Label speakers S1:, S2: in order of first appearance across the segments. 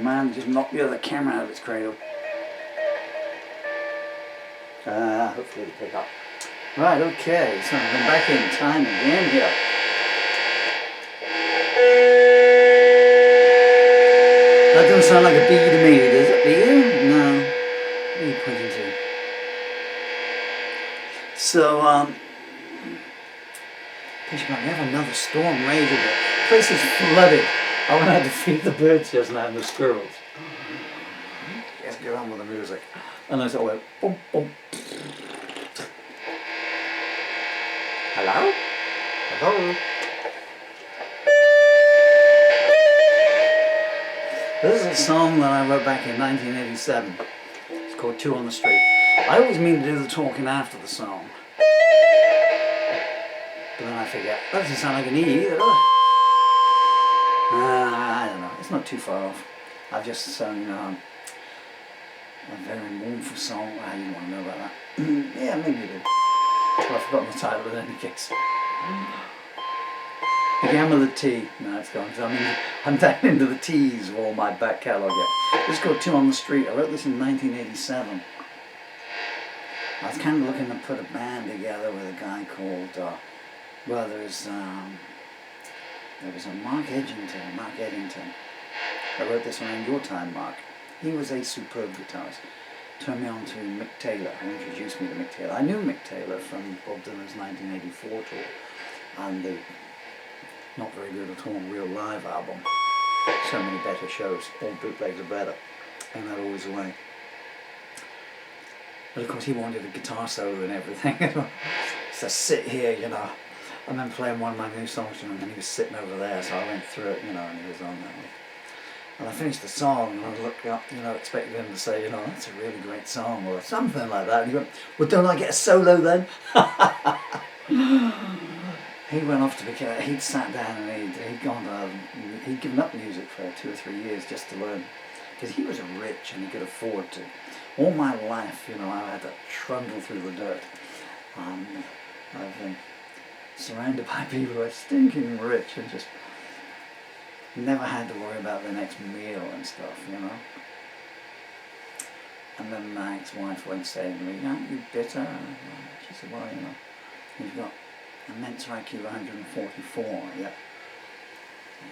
S1: man just knocked the other camera out of its cradle. Hopefully it'll pick up. Right, okay, so I'm back in time again here. That doesn't sound like a bee to me, does it? Do you? No. What are you pointing to? So, we have another storm raging. The place is flooded. I went out to feed the birds just now and the squirrels. Let's get on with the music. And I sort of went, boom, boom. Hello? Hello? This is a song that I wrote back in 1987. It's called Two on the Street. I always mean to do the talking after the song. But then I forget. That doesn't sound like an E either, does it? I don't know. It's not too far off. I've just sung a very mournful song. You don't want to know about that. Yeah, maybe you do. Well, I've forgotten the title in any case. Began with a T. No, it's gone. I'm down into the T's of all my back catalogue yet. This is called Two on the Street. I wrote this in 1987. I was kind of looking to put a band together with a guy called, there was a Mark Eddington. I wrote this one in your time, Mark. He was a superb guitarist. Turned me on to Mick Taylor, who introduced me to Mick Taylor. I knew Mick Taylor from Bob Dylan's 1984 tour and the not very good at all real live album. So many better shows, all bootlegs are better, and that always the way. But of course he wanted a guitar solo and everything. So sit here, and then playing one of my new songs, and then he was sitting over there, so I went through it, and he was on that one. And I finished the song, and I looked up, expected him to say, that's a really great song, or something like that. And he went, well, don't I get a solo then? He went off to he'd sat down and he'd given up music for 2 or 3 years just to learn. Because he was rich and he could afford to. All my life, I had to trundle through the dirt. I've been surrounded by people who are stinking rich and just never had to worry about the next meal and stuff, And then my ex-wife went saying to me, aren't you bitter? She said, well, you've got immense IQ of 144, yeah.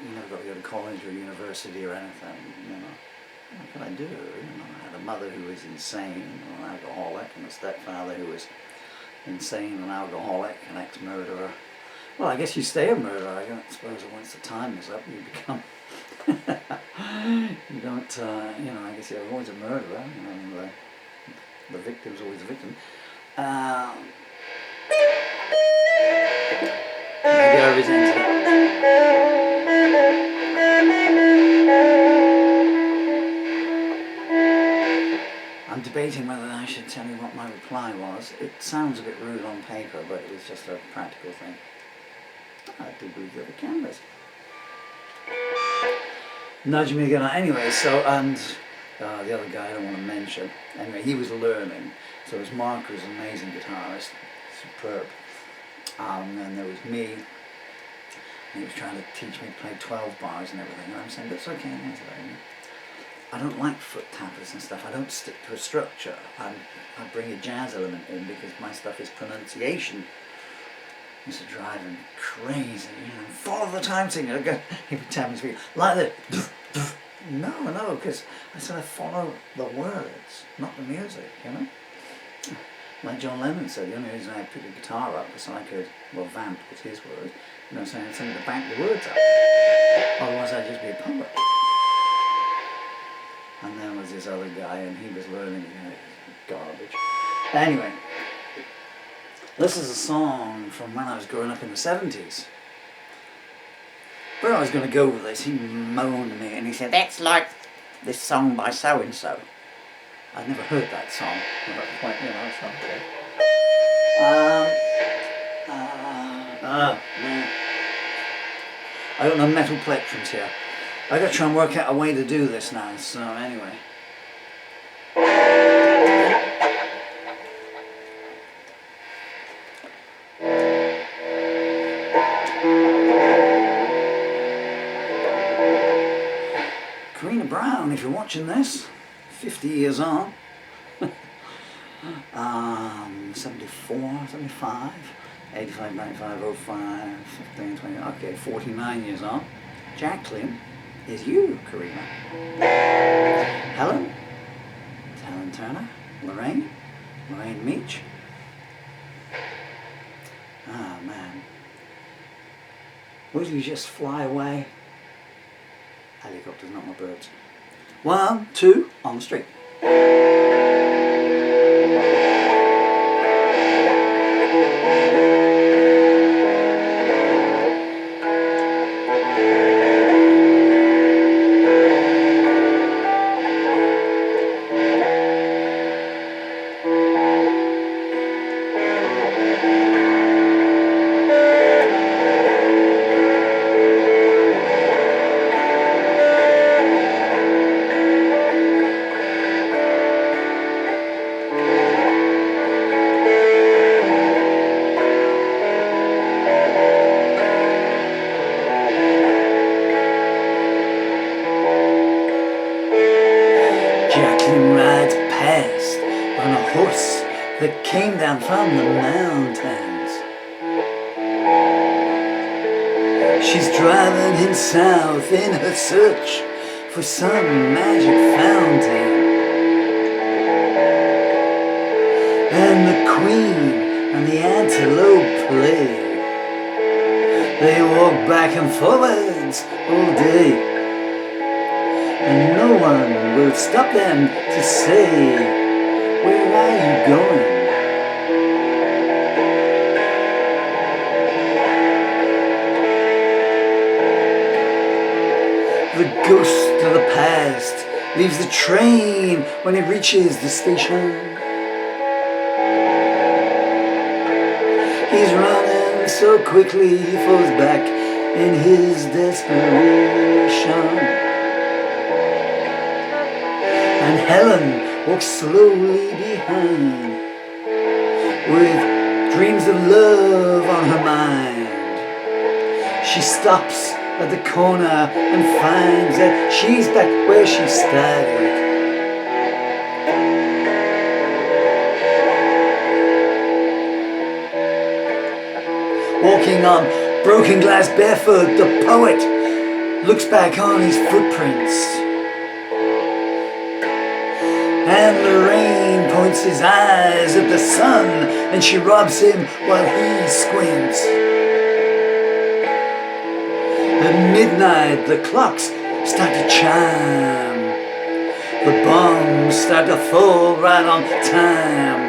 S1: You never got to go to college or university or anything, What could I do? I had a mother who was insane, an alcoholic, and a stepfather who was insane, an alcoholic, an ex-murderer. Well, I guess you stay a murderer. I suppose once the time is up, you become... you don't, I guess you're always a murderer. The victim's always a victim. Maybe I resent it. I'm debating whether I should tell you what my reply was. It sounds a bit rude on paper, but it was just a practical thing. I do believe the other cameras. Nudge me again. Anyway, and the other guy I don't want to mention. Anyway, he was learning. So it was Mark, who was an amazing guitarist, superb. And then there was me, and he was trying to teach me to play 12 bars and everything. And I'm saying, that's okay, I don't like foot tappers and stuff. I don't stick to a structure. I bring a jazz element in because my stuff is pronunciation. Used to drive him crazy, follow the time signal. He'd be tapping his feet like this. No, because I said I follow the words, not the music, Like John Lennon said, the only reason I picked a guitar up was so I could, vamp was his word, so I had something to back the words up. Otherwise I'd just be a poet. And then was this other guy, and he was learning, garbage. Anyway, this is a song from when I was growing up in the 70s. Where I was going to go with this, he moaned at me and he said, that's like this song by so-and-so. I'd never heard that song at that point, man. I got no metal plectrums here. I got to try and work out a way to do this now, so anyway. Karina Brown, if you're watching this, 50 years on. 74, 75, 85, 95, 05, 15, 20, okay, 49 years on. Jacqueline is you, Karina. Helen Turner, Lorraine Meach. Ah, man. Would you just fly away? Helicopters, not my birds. 1, 2, on the street. Rides past on a horse that came down from the mountains. She's driving him south in her search for some magic fountain. And the queen and the antelope play. They walk back and forwards all day. And no one will stop them to say, where are you going? The ghost of the past leaves the train when it reaches the station. He's running so quickly he falls back in his desperation. And Helen walks slowly behind, with dreams of love on her mind. She stops at the corner and finds that she's back where she started. Walking on broken glass barefoot, the poet looks back on his footprints. And the rain points his eyes at the sun, and she robs him while he squints. At midnight the clocks start to chime. The bombs start to fall right on time.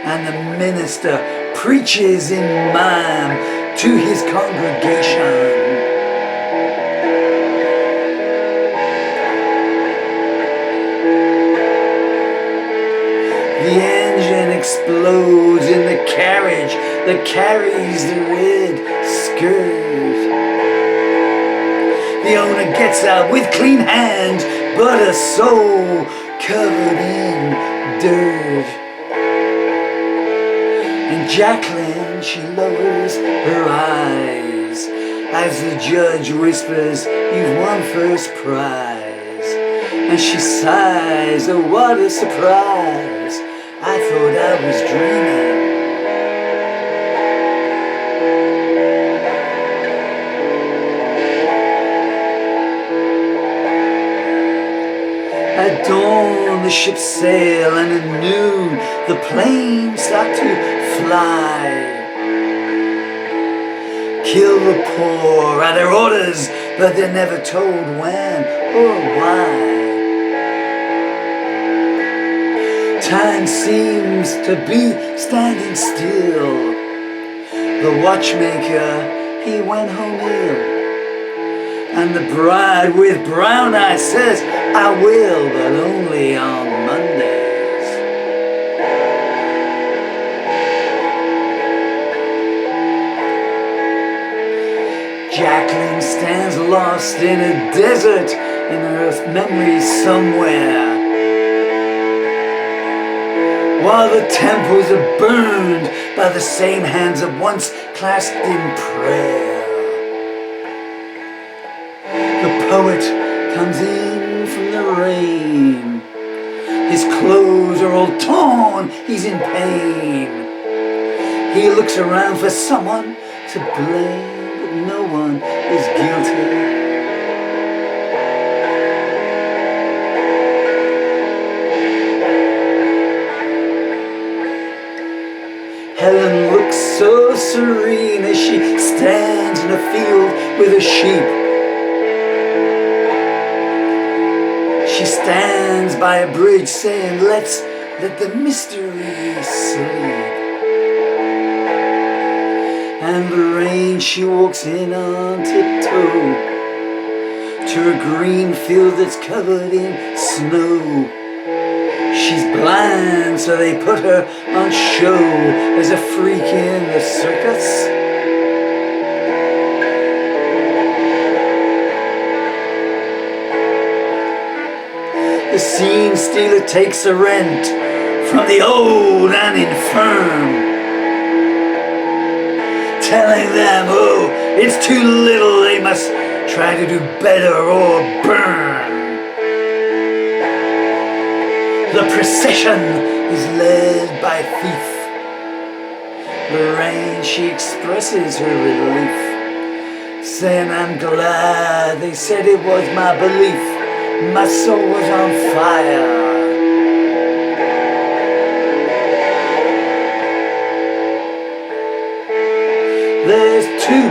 S1: And the minister preaches in mime to his congregation. The engine explodes in the carriage that carries the red skirt. The owner gets out with clean hands, but a soul covered in dirt. And Jacqueline, she lowers her eyes as the judge whispers, "You've won first prize." And she sighs, "Oh, what a surprise. I thought I was dreaming." At dawn the ships sail, and at noon the planes start to fly. Kill the poor are their orders, but they're never told when or why. Time seems to be standing still. The watchmaker, he went home ill. And the bride with brown eyes says, "I will, but only on Mondays." Jacqueline stands lost in a desert in her memories somewhere, while the temples are burned by the same hands that once clasped in prayer. The poet comes in the rain. His clothes are all torn, he's in pain. He looks around for someone to blame, but no one is guilty. Helen looks so serene as she stands in a field with a sheep. She stands by a bridge saying, let's let the mystery sleep. And Lorraine, she walks in on tiptoe to a green field that's covered in snow. She's blind, so they put her on show as a freak in the circus. The scene stealer takes the rent from the old and infirm, telling them, oh, it's too little, they must try to do better or burn. The procession is led by thief. Lorraine, she expresses her relief, saying, I'm glad they said it was my belief. My soul was on fire. There's two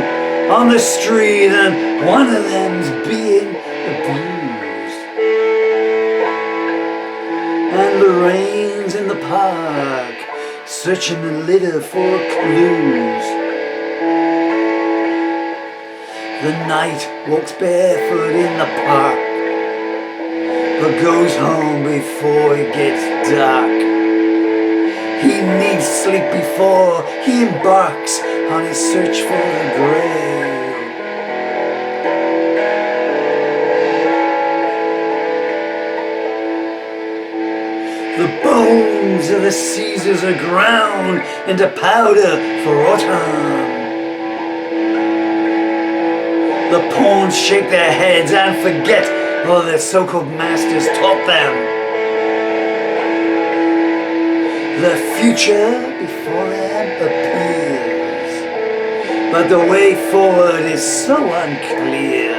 S1: on the street and one of them's being abused. And Lorraine's in the park, searching the litter for clues. The knight walks barefoot in the park, but goes home before it gets dark. He needs sleep before he embarks on his search for the Grail. The bones of the Caesars are ground into powder for autumn. The pawns shake their heads and forget all their so-called masters taught them. The future before them appears, but the way forward is so unclear.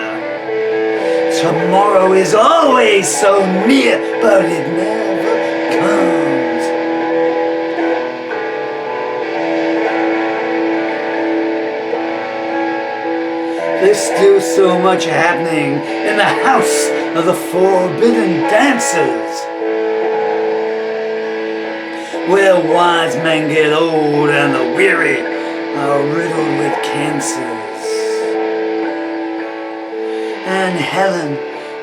S1: Tomorrow is always so near, but it never comes. There's still so much happening in the house of the forbidden dancers, where wise men get old and the weary are riddled with cancers. And Helen,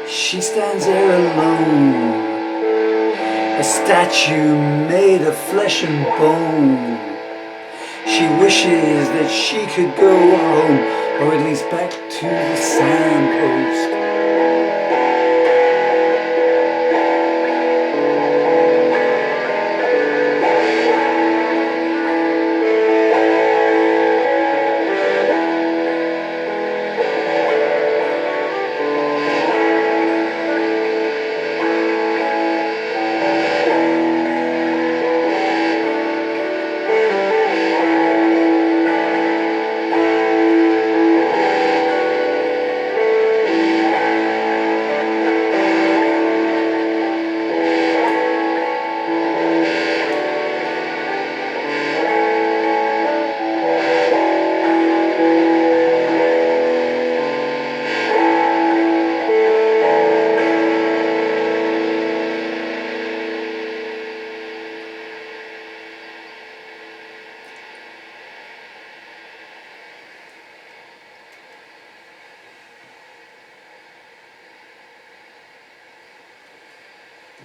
S1: she stands there alone, a statue made of flesh and bone. She wishes that she could go home, or at least back to the signpost.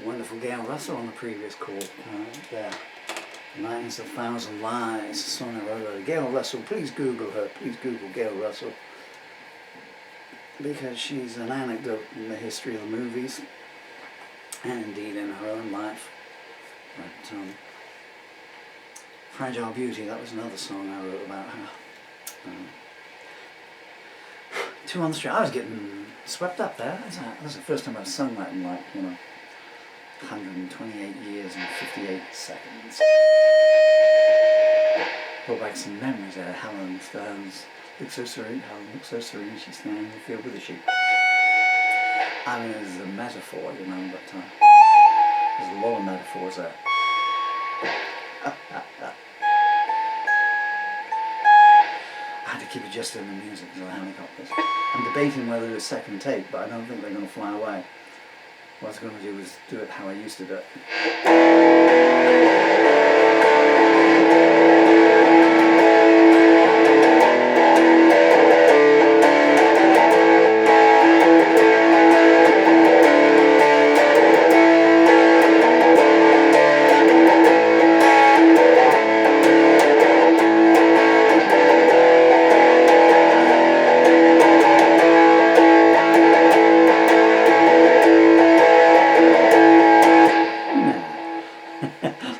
S1: Wonderful Gail Russell on the previous call there. Lines of Thousand Lies, a song I wrote. Gail Russell, please Google her, please Google Gail Russell, because she's an anecdote in the history of the movies and indeed in her own life. But Fragile Beauty, that was another song I wrote about her. Two on the Street, I was getting Swept Up there. That's the first time I've sung that in like, 128 years and 58 seconds. Brought back some memories there. Helen Stearns. Looks so serene. Helen looks so serene. She's standing in the field with the sheep. I mean, it's a metaphor, but there's a lot of metaphors there. I had to keep adjusting the music to the helicopters. I'm debating whether to do a second take, but I don't think they're going to fly away. What I was going to do was do it how I used to do it.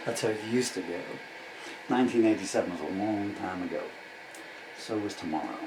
S1: That's how it used to go. 1987 was a long time ago. So was tomorrow.